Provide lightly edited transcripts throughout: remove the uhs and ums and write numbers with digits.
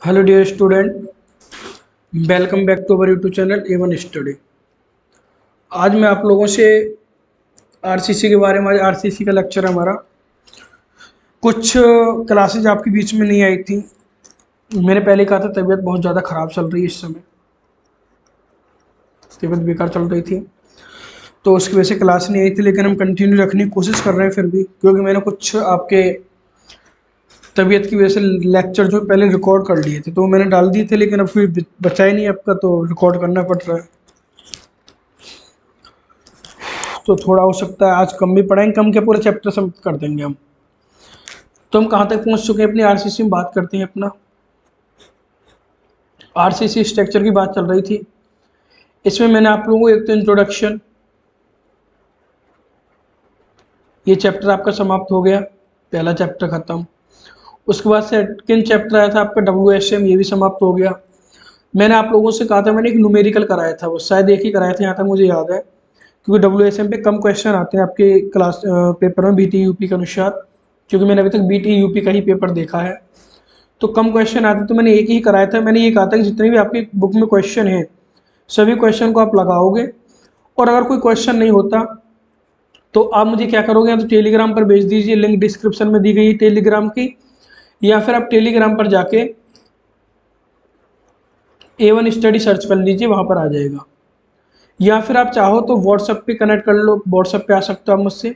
Hello dear student, welcome back to our YouTube channel A1 study. आज मैं आप लोगों से आरसीसी के बारे में, आज आरसीसी का लेक्चर है हमारा। कुछ क्लासेज आपके बीच में नहीं आई थी। मैंने पहले कहा था तबीयत बहुत ज़्यादा ख़राब चल रही है इस समय, तबीयत बेकार चल रही थी, तो उसकी वजह से क्लास नहीं आई थी। लेकिन हम कंटिन्यू रखने की कोशिश कर रहे हैं फिर भी, क्योंकि मैंने कुछ आपके तबीयत की वजह से लेक्चर जो पहले रिकॉर्ड कर लिए थे तो मैंने डाल दिए थे, लेकिन अब फिर बचा ही नहीं आपका, तो रिकॉर्ड करना पड़ रहा है। तो थोड़ा हो सकता है आज कम भी पढ़ाएंगे, कम क्या पूरे चैप्टर सब कर देंगे हम। तो हम कहाँ तक पहुँच चुके हैं अपनी आरसीसी में, बात करते हैं अपना। आरसीसी स्ट्रक्चर की बात चल रही थी। इसमें मैंने आप लोगों को एक तो इंट्रोडक्शन, ये चैप्टर आपका समाप्त हो गया, पहला चैप्टर खत्म। उसके बाद सेकंड चैप्टर आया था आपका WSM, ये भी समाप्त हो गया। मैंने आप लोगों से कहा था, मैंने एक न्यूमेरिकल कराया था, वो शायद एक ही कराया था यहाँ तक मुझे याद है, क्योंकि WSM पे कम क्वेश्चन आते हैं आपके क्लास पेपर में BT यूपी के अनुसार, क्योंकि मैंने अभी तक BT यूपी का ही पेपर देखा है, तो कम क्वेश्चन आते, तो मैंने एक ही कराया था। मैंने ये कहा था कि जितने भी आपकी बुक में क्वेश्चन हैं सभी क्वेश्चन को आप लगाओगे, और अगर कोई क्वेश्चन नहीं होता तो आप मुझे क्या करोगे, या तो टेलीग्राम पर भेज दीजिए, लिंक डिस्क्रिप्शन में दी गई है टेलीग्राम की, या फिर आप टेलीग्राम पर जाके A1 स्टडी सर्च कर लीजिए, वहाँ पर आ जाएगा। या फिर आप चाहो तो व्हाट्सएप पे कनेक्ट कर लो, व्हाट्सएप पे आ सकते हो आप मुझसे।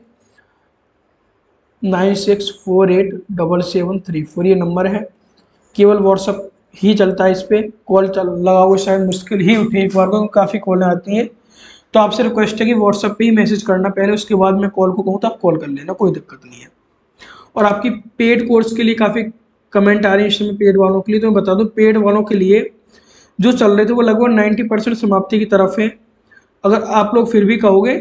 96487734 ये नंबर है, केवल व्हाट्सअप ही चलता है इस पर। कॉल चल लगाओगे शायद मुश्किल ही उठे, एक बार को काफ़ी कॉलें आती हैं, तो आपसे रिक्वेस्ट है कि व्हाट्सअप पे ही मैसेज करना पहले, उसके बाद मैं कॉल को कहूँ तो आप कॉल कर लेना, कोई दिक्कत नहीं है। और आपकी पेड कोर्स के लिए काफ़ी कमेंट आ रही है इस समय पेड वालों के लिए, तो मैं बता दूँ पेड वालों के लिए जो चल रहे थे वो लगभग 90% समाप्ति की तरफ है। अगर आप लोग फिर भी कहोगे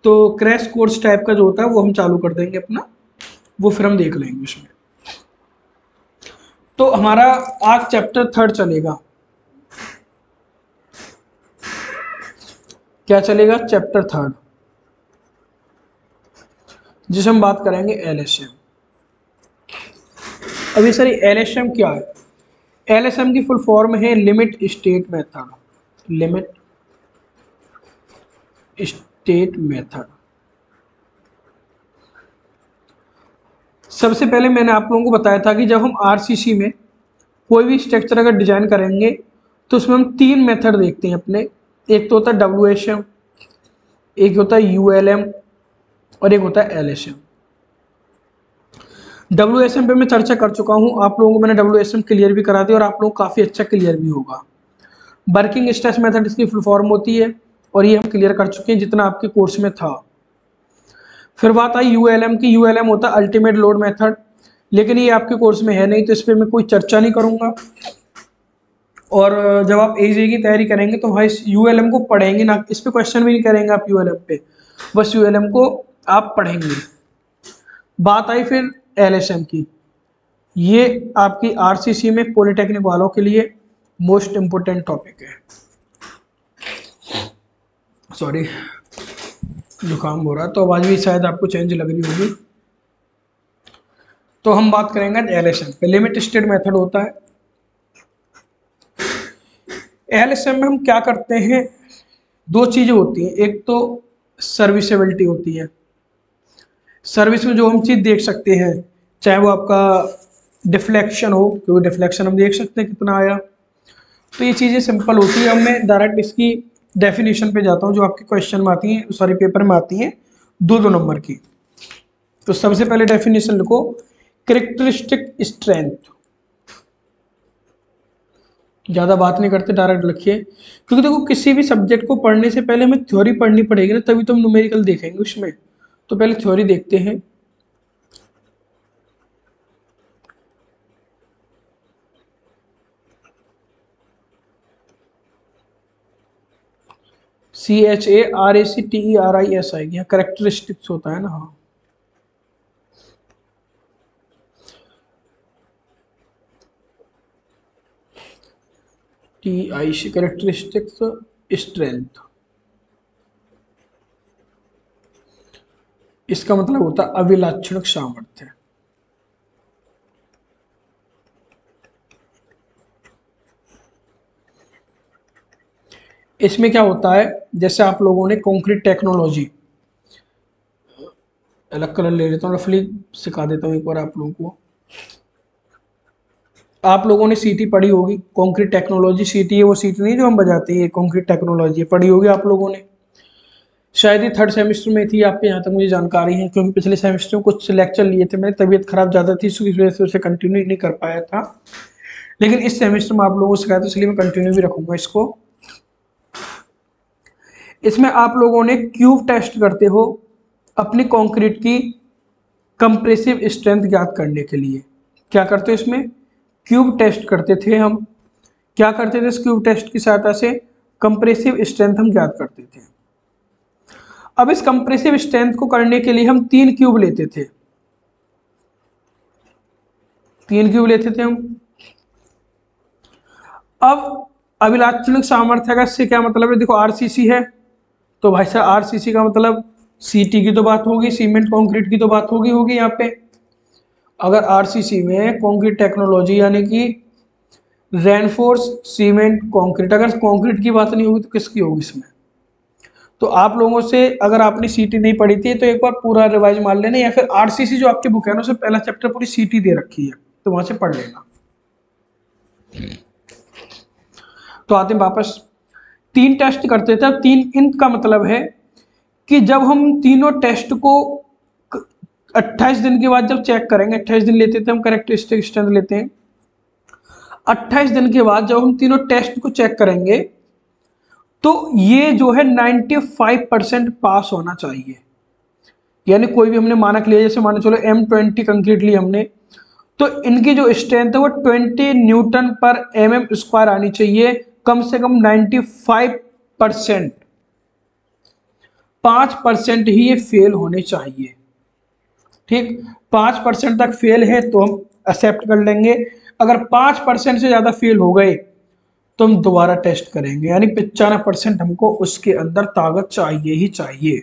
तो क्रैश कोर्स टाइप का जो होता है वो हम चालू कर देंगे अपना, वो फिर हम देख लेंगे उसमें। तो हमारा आज चैप्टर थर्ड चलेगा। क्या चलेगा? चैप्टर थर्ड, जिसे हम बात करेंगे LSM। अभी सर LSM क्या है? LSM की फुल फॉर्म है limit state method. Limit state method. सबसे पहले मैंने आप लोगों को बताया था कि जब हम आरसीसी में कोई भी स्ट्रक्चर अगर डिजाइन करेंगे तो उसमें हम तीन मेथड देखते हैं अपने। एक तो होता है WSM, एक होता है ULM, और एक होता है LSM। WSM पे मैं चर्चा कर चुका हूँ, आप लोगों को मैंने WSM क्लियर भी करा दिया, और आप लोगों को काफ़ी अच्छा क्लियर भी होगा। वर्किंग स्ट्रेस मेथड इसकी फुल फॉर्म होती है, और ये हम क्लियर कर चुके हैं जितना आपके कोर्स में था। फिर बात आई ULM की। ULM होता है अल्टीमेट लोड मेथड, लेकिन ये आपके कोर्स में है नहीं, तो इस पर मैं कोई चर्चा नहीं करूँगा। और जब आप AJ की तैयारी करेंगे तो वहाँ इस ULM को पढ़ेंगे ना, इस पर क्वेश्चन भी नहीं करेंगे आप ULM पे, बस ULM को आप पढ़ेंगे। बात आई फिर LSM की। ये आपकी आरसीसी में पॉलिटेक्निक वालों के लिए मोस्ट इंपोर्टेंट टॉपिक है। सॉरी, जुकाम हो रहा है तो आवाज़ भी शायद आपको चेंज लग रही होगी। तो हम बात करेंगे LSM पे। लिमिट स्टेट मेथड होता है। LSM में हम क्या करते हैं, दो चीज़ें होती हैं। एक तो सर्विसेबिलिटी होती है, सर्विस में जो हम चीज़ देख सकते हैं, चाहे वो आपका डिफ्लेक्शन हो, क्योंकि डिफ्लेक्शन हम देख सकते हैं कितना आया। तो ये चीज़ें सिंपल होती है। अब मैं डायरेक्ट इसकी डेफिनेशन पे जाता हूँ जो आपके क्वेश्चन में आती हैं, सॉरी पेपर में आती हैं, दो दो नंबर की। तो सबसे पहले डेफिनेशन लिखो, कैरेक्टरिस्टिक स्ट्रेंथ। ज़्यादा बात नहीं करते, डायरेक्ट लिखिए, क्योंकि देखो किसी भी सब्जेक्ट को पढ़ने से पहले हमें थ्योरी पढ़नी पड़ेगी ना, तभी तो हम न्यूमेरिकल देखेंगे उसमें। तो पहले थ्योरी देखते हैं। CHARACTERIS आएगी, यहाँ करेक्टरिस्टिक्स होता है ना। हाँ, TIC करेक्टरिस्टिक्स स्ट्रेंथ, इसका मतलब होता है अभिलाक्षणिक सामर्थ्य। इसमें क्या होता है, जैसे आप लोगों ने कंक्रीट टेक्नोलॉजी, अलग कलर ले लेता हूँ, रफली सिखा देता हूँ एक बार आप लोगों को। आप लोगों ने सीटी पढ़ी होगी, कंक्रीट टेक्नोलॉजी सीटी है, वो सीटी नहीं जो हम बजाते हैं, कंक्रीट टेक्नोलॉजी पढ़ी होगी आप लोगों ने, शायद ही थर्ड सेमेस्टर में थी आपके, यहाँ तक मुझे जानकारी है, क्योंकि पिछले सेमेस्टर में कुछ लेक्चर लिए थे, मेरी तबीयत खराब ज़्यादा थी, इसकी वजह से उसे कंटिन्यू नहीं कर पाया था, लेकिन इस सेमेस्टर में आप लोगों को सिखाया तो इसलिए मैं कंटिन्यू भी रखूंगा इसको। इसमें आप लोगों ने क्यूब टेस्ट करते हो अपनी कंक्रीट की कंप्रेसिव स्ट्रेंथ ज्ञात करने के लिए। क्या करते हो इसमें, क्यूब टेस्ट करते थे हम। क्या करते थे इस क्यूब टेस्ट की सहायता से, कंप्रेसिव स्ट्रेंथ हम ज्ञात करते थे। अब इस कंप्रेसिव स्ट्रेंथ को करने के लिए हम 3 क्यूब लेते थे, 3 क्यूब लेते थे हम। अब अभिलाक्षणिक सामर्थ्य का इससे क्या मतलब है, देखो आरसीसी है, तो भाई साहब आरसीसी का मतलब सीटी की तो बात होगी, सीमेंट कंक्रीट की तो बात होगी यहाँ पे। अगर आरसीसी में कंक्रीट टेक्नोलॉजी यानी कि रेनफोर्स सीमेंट कंक्रीट, अगर कंक्रीट की बात नहीं होगी तो किसकी होगी इसमें। तो आप लोगों से अगर आपने सीटी नहीं पढ़ी थी तो एक बार पूरा रिवाइज मार लेना, या फिर आरसीसी जो आपकी बुक है ना उसमें पहला चैप्टर पूरी सीटी दे रखी है, तो वहां से पढ़ लेना। तो आते हैं वापस, 3 टेस्ट करते थे। अब 3 इन का मतलब है कि जब हम तीनों टेस्ट को 28 दिन के बाद जब चेक करेंगे, 28 दिन लेते थे हम, कैरेक्टरिस्टिक स्ट्रेंथ लेते हैं, 28 दिन के बाद जब हम तीनों टेस्ट को चेक करेंगे तो ये जो है 95% पास होना चाहिए। यानी कोई भी हमने मानक लिया, जैसे मान चलो M20 कंक्रीट ली हमने, तो इनकी जो स्ट्रेंथ है वो 20 न्यूटन पर mm² आनी चाहिए, कम से कम 95%, 5% ही ये फेल होने चाहिए। ठीक, 5% तक फेल है तो हम एक्सेप्ट कर लेंगे, अगर 5% से ज़्यादा फेल हो गए तो हम दोबारा टेस्ट करेंगे, यानी 95% हमको उसके अंदर ताकत चाहिए ही चाहिए।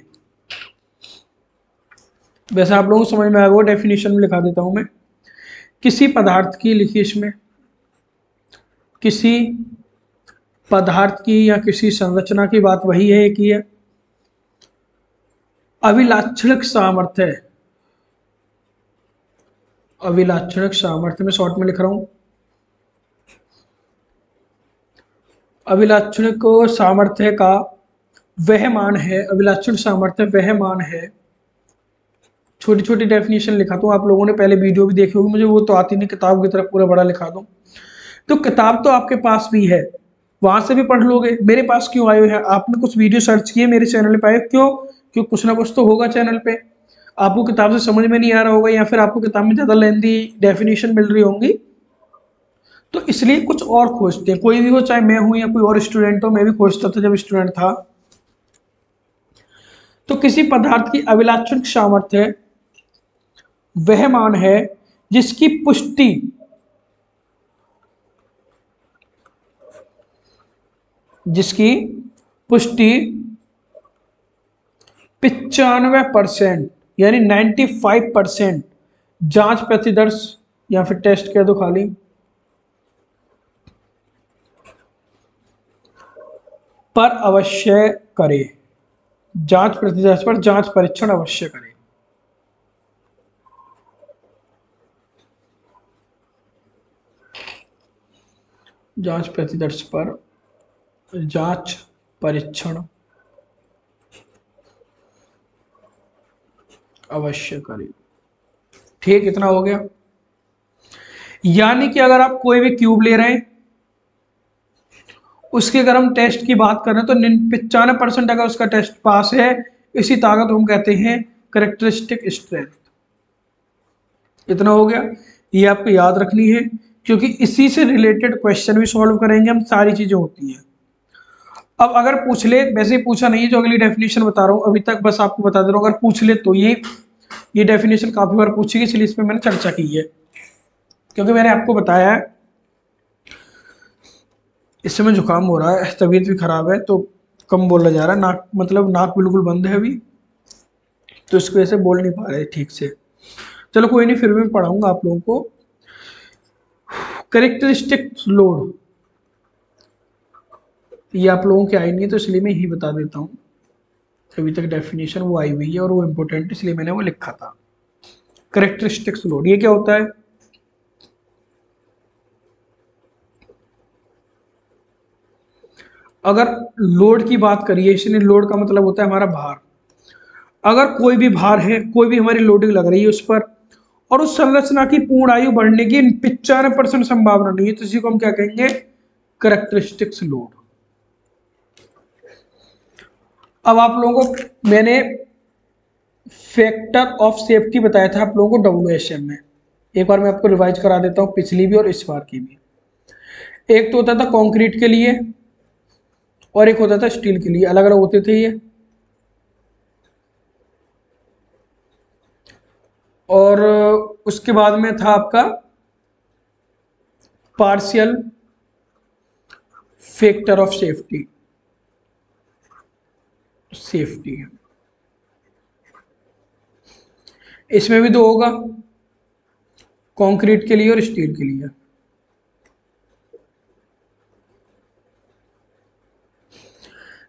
वैसे आप लोगों को समझ में आ गया, डेफिनेशन में लिखा देता हूं मैं। किसी पदार्थ की लिखी इसमें, किसी पदार्थ की या किसी संरचना की बात वही है कि है अभिलाक्षणिक सामर्थ्य, अभिलाक्षणिक सामर्थ्य में शॉर्ट में लिख रहा हूं, अभिलाक्षणिक सामर्थ्य का वह मान है, अभिलाक्षण सामर्थ्य वह मान है, छोटी छोटी डेफिनेशन लिखा हूँ, आप लोगों ने पहले वीडियो भी देखी होगी, मुझे वो तो आती नहीं, किताब की तरफ पूरा बड़ा लिखा दूँ, तो किताब तो आपके पास भी है, वहां से भी पढ़ लोगे। मेरे पास क्यों आए हो है, आपने कुछ वीडियो सर्च किए मेरे चैनल पे आए, क्यों कुछ ना कुछ तो होगा चैनल पे, आपको किताब से समझ में नहीं आ रहा होगा, या फिर आपको किताब में ज़्यादा लेंदी डेफिनेशन मिल रही होंगी, तो इसलिए कुछ और खोजते हैं, कोई भी हो, चाहे मैं हूं या कोई और स्टूडेंट हो, मैं भी खोजता था जब स्टूडेंट था। तो किसी पदार्थ की अभिलाक्षणिक सामर्थ्य वह मान है जिसकी पुष्टि जिसकी पुष्टि 95% यानी 95% जांच प्रतिदर्श या फिर टेस्ट कह दो खाली, पर अवश्य करे, जांच प्रतिदर्श पर जांच परीक्षण अवश्य करे। जांच प्रतिदर्श पर जांच परीक्षण अवश्य करे। ठीक, इतना हो गया। यानी कि अगर आप कोई भी क्यूब ले रहे हैं, उसके अगर हम टेस्ट की बात करें तो 95% अगर उसका टेस्ट पास है, इसी ताकत को हम कहते हैं कैरेक्टरिस्टिक स्ट्रेंथ। इतना हो गया, ये आपको याद रखनी है, क्योंकि इसी से रिलेटेड क्वेश्चन भी सॉल्व करेंगे हम, सारी चीजें होती हैं। अब अगर पूछ ले, वैसे ही पूछा नहीं है, जो अगली डेफिनेशन बता रहा हूँ अभी तक बस आपको बता दे रहा हूँ, अगर पूछ ले तो ये डेफिनेशन काफी बार पूछी गई, इसलिए इस पर मैंने चर्चा की है, क्योंकि मैंने आपको बताया है इस समय जुकाम हो रहा है, तबीयत भी खराब है, तो कम बोला जा रहा है, नाक मतलब नाक बिल्कुल बंद है अभी, तो इसकी वजह से बोल नहीं पा रहे ठीक से। चलो कोई नहीं, फिर भी मैं पढ़ाऊंगा आप लोगों को। कैरेक्टरिस्टिक लोड, ये आप लोगों के आई नहीं है तो इसलिए मैं यही बता देता हूँ। अभी तक डेफिनेशन वो आई हुई है और वो इम्पोर्टेंट इसलिए मैंने वो लिखा था। करेक्टरिस्टिक्स लोड ये क्या होता है? अगर लोड की बात करिए, इसलिए लोड का मतलब होता है हमारा भार। अगर कोई भी भार है, कोई भी हमारी लोडिंग लग रही है उस पर, और उस संरचना की पूर्ण आयु बढ़ने की 95% संभावना नहीं है, तो इसी को हम क्या कहेंगे? Characteristics load. अब आप लोगों को मैंने फैक्टर ऑफ सेफ्टी बताया था आप लोगों को WSM में। एक बार मैं आपको रिवाइज करा देता हूँ, पिछली भी और इस बार की भी। एक तो होता था कंक्रीट के लिए और एक होता था स्टील के लिए, अलग अलग होते थे ये। और उसके बाद में था आपका पार्शियल फैक्टर ऑफ सेफ्टी। इसमें भी दो होगा, कंक्रीट के लिए और स्टील के लिए।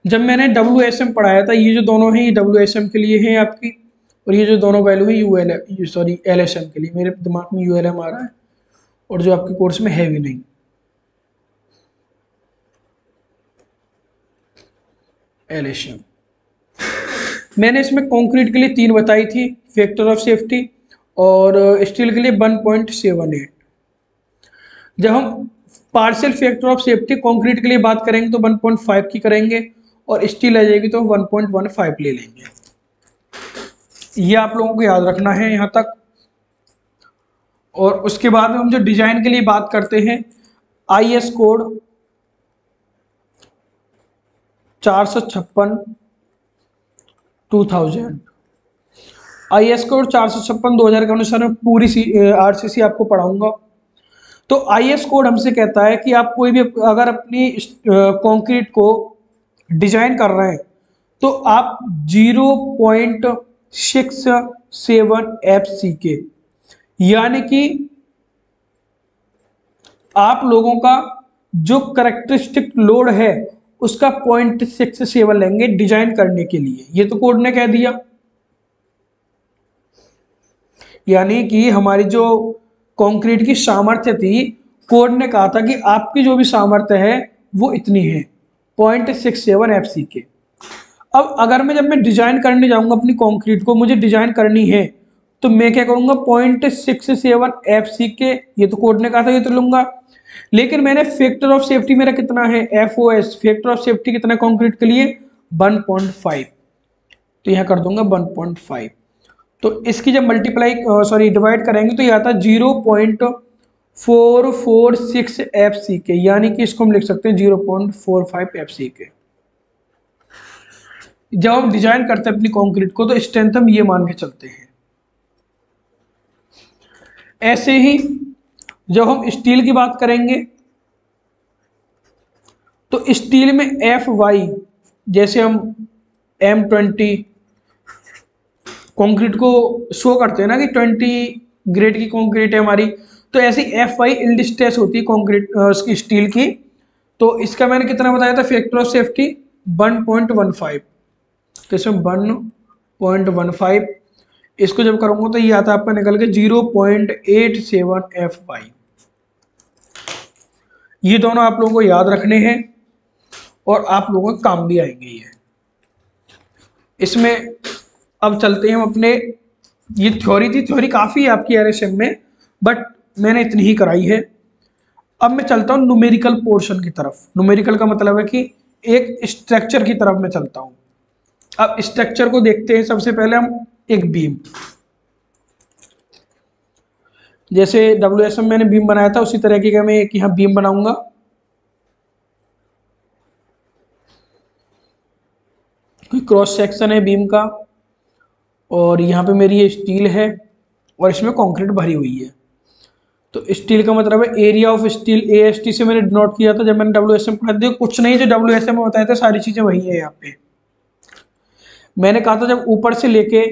जब मैंने WSM पढ़ाया था, ये जो दोनों हैं ये WSM के लिए हैं आपकी, और ये जो दोनों वैल्यू है LSM के लिए। मेरे दिमाग में ULM आ रहा है और जो आपके कोर्स में है भी नहीं। LSM मैंने इसमें कंक्रीट के लिए 3 बताई थी फैक्टर ऑफ सेफ्टी, और स्टील के लिए 1.78। जब हम partial factor of safety concrete के लिए बात करेंगे तो 1.5 की करेंगे, और स्टील आ जाएगी तो 1.15 ले लेंगे। ये आप लोगों को याद रखना है यहाँ तक। और उसके बाद में हम जो डिजाइन के लिए बात करते हैं, IS कोड 456 2000, IS कोड 456 2000 के अनुसार मैं पूरी RCC आपको पढ़ाऊंगा। तो IS कोड हमसे कहता है कि आप कोई भी अगर अपनी कंक्रीट को डिजाइन कर रहे हैं तो आप 0.67 FCK, यानी कि आप लोगों का जो करेक्टरिस्टिक लोड है उसका 0.67 लेंगे डिजाइन करने के लिए। ये तो कोड ने कह दिया, यानी कि हमारी जो कंक्रीट की सामर्थ्य थी, कोड ने कहा था कि आपकी जो भी सामर्थ्य है वो इतनी है, 0.67 FCK। अब अगर जब मैं डिजाइन करने जाऊंगा अपनी कंक्रीट को, मुझे डिजाइन करनी है, तो मैं क्या करूंगा? 0.67 FCK, ये तो कोड ने कहा था, ये तो लूंगा। लेकिन मैंने फैक्टर ऑफ सेफ्टी मेरा कितना है? FOS फैक्टर ऑफ सेफ्टी कितना कंक्रीट के लिए? 1.5, तो यहाँ कर दूंगा 1.5। तो इसकी जब डिवाइड करेंगे तो ये आता है 0.446 FCK, यानी कि इसको हम लिख सकते हैं 0.45 FCK। जब हम डिजाइन करते हैं अपनी कंक्रीट को तो स्ट्रेंथ हम ये मान के चलते हैं। ऐसे ही जब हम स्टील की बात करेंगे तो स्टील में FY, जैसे हम M20 कंक्रीट को शो करते हैं ना कि 20 ग्रेड की कंक्रीट है हमारी, तो ऐसी FY यील्ड स्ट्रेस होती है कंक्रीट उसकी स्टील की। तो इसका मैंने कितना बताया था फैक्टर ऑफ सेफ्टी? 1.15। तो इसमें 1.15, इसको जब करूंगा तो ये आता है आपका निकल के 0.87 FY। ये दोनों आप लोगों को याद रखने हैं और आप लोगों के काम भी आएंगे ये। इसमें अब चलते हैं हम अपने, ये थ्योरी थी, थ्योरी काफ़ी है आपकी RSM में, बट मैंने इतनी ही कराई है। अब मैं चलता हूँ न्यूमेरिकल पोर्शन की तरफ। न्यूमेरिकल का मतलब है कि एक स्ट्रक्चर की तरफ मैं चलता हूँ। अब स्ट्रक्चर को देखते हैं। सबसे पहले हम एक बीम, जैसे WSM मैंने बीम बनाया था उसी तरीके का मैं एक यहाँ बीम बनाऊंगा। क्रॉस सेक्शन है बीम का, और यहाँ पे मेरी ये स्टील है और इसमें कंक्रीट भरी हुई है। तो स्टील का मतलब है एरिया ऑफ स्टील, AST से मैंने डिनोट किया था जब मैंने WSM पढ़ा दिया। कुछ नहीं, जो WSM में बताया था सारी चीज़ें वही है यहाँ पे। मैंने कहा था जब ऊपर से लेके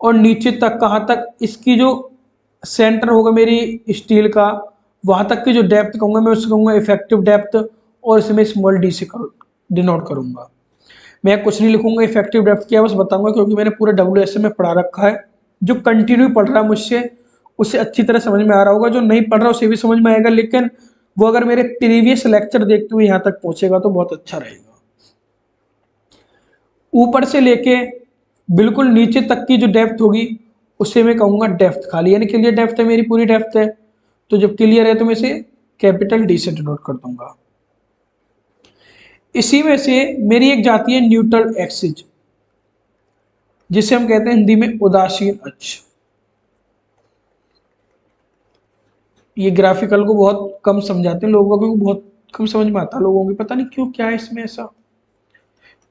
और नीचे तक, कहाँ तक, इसकी जो सेंटर होगा मेरी स्टील का, वहाँ तक की जो डेप्थ कहूँगा मैं उसको कहूँगा इफेक्टिव डेप्थ, और इसमें स्मॉल डी से डिनोट करूंगा। मैं कुछ नहीं लिखूंगा इफेक्टिव डेप्थ क्या, बस बताऊंगा, क्योंकि मैंने पूरा WSM में पढ़ा रखा है। जो कंटिन्यू पढ़ रहा है मुझसे उसे अच्छी तरह समझ में आ रहा होगा, जो नहीं पढ़ रहा उसे भी समझ में आएगा, लेकिन वो अगर मेरे प्रीवियस लेक्चर देखते हुए यहाँ तक पहुंचेगा तो बहुत अच्छा रहेगा। ऊपर से लेके बिल्कुल नीचे तक की जो डेप्थ होगी उसे मैं कहूंगा डेप्थ खाली, यानी क्लियर डेप्थ है, मेरी पूरी डेप्थ है। तो जब क्लियर है तो मैं इसे कैपिटल डी से डिनोट कर दूंगा। इसी में से मेरी एक जाती है न्यूट्रल एक्सिस, जिसे हम कहते हैं हिंदी में उदासीन अक्ष। ये ग्राफिकल को बहुत कम समझाते हैं लोगों को, बहुत कम समझ में आता है लोगों को, पता नहीं क्यों, क्या है इसमें ऐसा।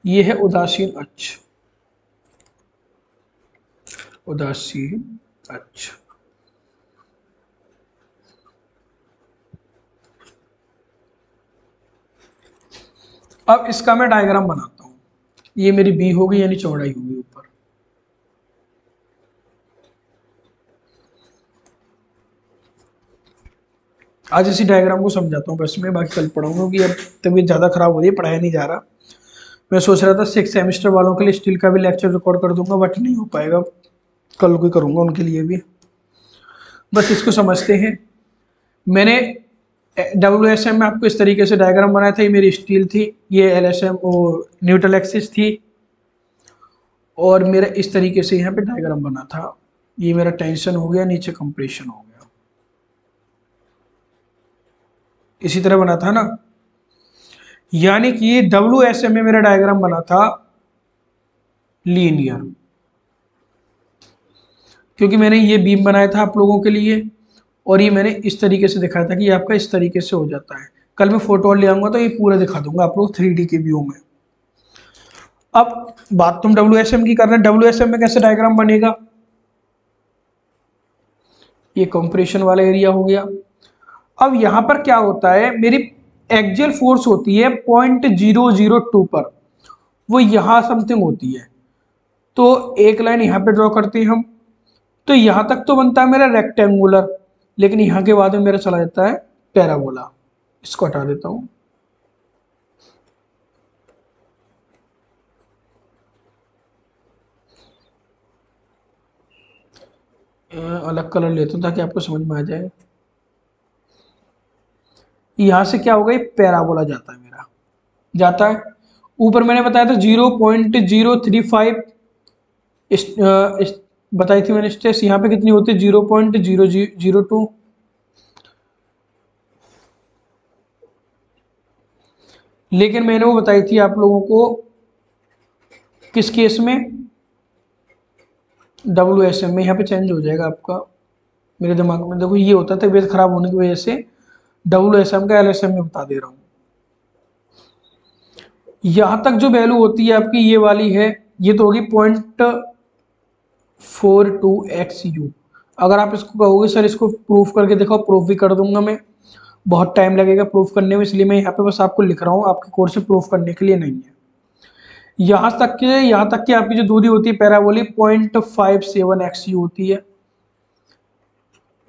ये है उदासीन अक्ष, उदासीन अक्ष। अब इसका मैं डायग्राम बनाता हूं। ये मेरी बी होगी यानी चौड़ाई होगी ऊपर। आज इसी डायग्राम को समझाता हूँ बस मैं, बाकी कल पढ़ाऊंगा, क्योंकि अब तबीयत ज़्यादा खराब हो रही है, पढ़ाया नहीं जा रहा। मैं सोच रहा था 6 सेमेस्टर वालों के लिए स्टील का भी लेक्चर रिकॉर्ड कर दूंगा, बट नहीं हो पाएगा, कल को करूंगा उनके लिए भी। बस इसको समझते हैं। मैंने WSM में आपको इस तरीके से डायग्राम बनाया था। ये मेरी स्टील थी, ये LSM और न्यूट्रल एक्सिस थी, और मेरा इस तरीके से यहाँ पे डायग्राम बना था। ये मेरा टेंशन हो गया, नीचे कंप्रेशन हो गया, इसी तरह बना था ना। यानी कि ये WSM में मेरा डायग्राम बना था लीनियर, क्योंकि मैंने ये बीम बनाया था आप लोगों के लिए, और ये मैंने इस तरीके से दिखाया था कि ये आपका इस तरीके से हो जाता है। कल मैं फोटो ले आऊंगा तो ये पूरा दिखा दूंगा आप लोग 3D के व्यू में। अब बात तुम WSM की कर रहे हैं, WSM में कैसे डायग्राम बनेगा। ये कंप्रेशन वाला एरिया हो गया। अब यहां पर क्या होता है, मेरी एक्सियल फोर्स होती है 0.002 पर, वो यहां समथिंग होती है। तो एक लाइन यहां पे ड्रॉ करते हैं हम, तो यहां तक तो बनता है मेरा रेक्टेंगुलर, लेकिन यहां के बाद में मेरा चला जाता है पैराबोला। इसको हटा देता हूं, अलग कलर लेता हूं ताकि आपको समझ में आ जाए। यहां से क्या होगा, ये पैराबोला जाता है मेरा, जाता है। ऊपर मैंने बताया था 0.035 बताई थी मैंने स्ट्रेस, यहाँ पे कितनी होती है 0.0002। लेकिन मैंने वो बताई थी आप लोगों को किस केस में, WSM में। यहाँ पे चेंज हो जाएगा आपका, मेरे दिमाग में देखो ये होता है, तबीयत खराब होने की वजह से WSM का LSM में बता दे रहा हूँ। यहाँ तक जो वैल्यू होती है आपकी ये वाली है, ये तो होगी 0.42XU। अगर आप इसको कहोगे सर इसको प्रूफ करके देखो, प्रूफ भी कर दूंगा मैं, बहुत टाइम लगेगा प्रूफ करने में, इसलिए मैं यहाँ पे बस आपको लिख रहा हूँ, आपके कोर्स से प्रूफ करने के लिए नहीं है। यहाँ तक कि आपकी जो दूरी होती है पैराबोलिक 0.57XU होती है।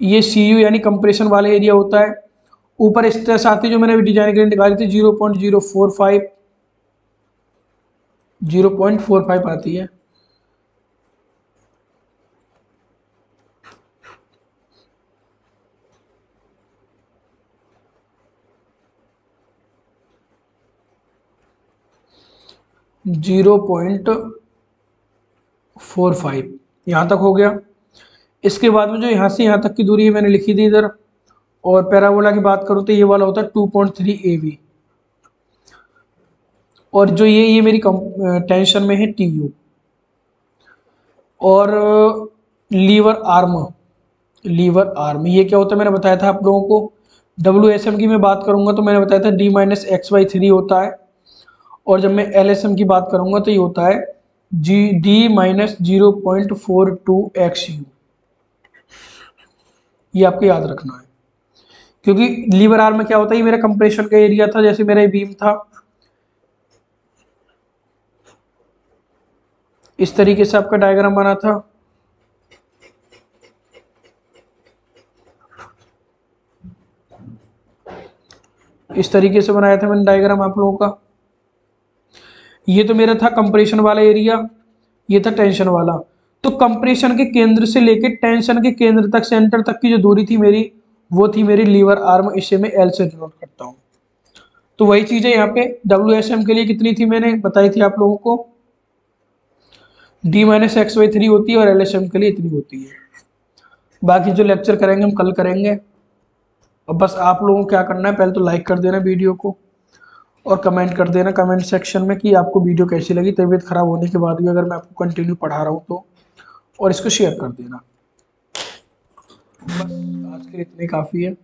ये CU यानी कंप्रेशन वाला एरिया होता है। ऊपर स्ट्रेस आती है जो मैंने डिजाइन के लिए निकाली थी 0.045 आती है। जीरो पॉइंट 45 यहाँ तक हो गया। इसके बाद में जो यहाँ से यहाँ तक की दूरी है मैंने लिखी थी इधर, और पैराबोला की बात करूँ तो ये वाला होता है 2.3 AV, और जो ये मेरी टेंशन में है TU। और लीवर आर्म ये क्या होता है मैंने बताया था आप लोगों को। WSM की मैं बात करूंगा तो मैंने बताया था D-X/3 होता है, और जब मैं LSM की बात करूंगा तो ये होता है D-0.42XU। ये आपको याद रखना है, क्योंकि लीवर आर्म में क्या होता है, ये मेरा कंप्रेशन का एरिया था, जैसे मेरा बीम था, इस तरीके से आपका डायग्राम बना था। इस तरीके से बनाया था मैंने डायग्राम आप लोगों का। ये तो मेरा था कंप्रेशन वाला एरिया, ये था टेंशन वाला। तो कंप्रेशन के केंद्र से लेके टेंशन के केंद्र तक, सेंटर तक की जो दूरी थी मेरी, वो थी मेरी लीवर आर्म, इसे मैं एल से डिनोट करता हूँ। तो वही चीज़ है यहाँ पे WSM के लिए कितनी थी मैंने बताई थी आप लोगों को, D-XY3 होती है और LSM के लिए इतनी होती है। बाकी जो लेक्चर करेंगे हम कल करेंगे। और बस आप लोगों को क्या करना है, पहले तो लाइक कर देना वीडियो को और कमेंट कर देना कमेंट सेक्शन में कि आपको वीडियो कैसी लगी, तबीयत खराब होने के बाद भी अगर मैं आपको कंटिन्यू पढ़ा रहा हूँ तो। और इसको शेयर कर देना। बस आज के लिए इतने काफ़ी है।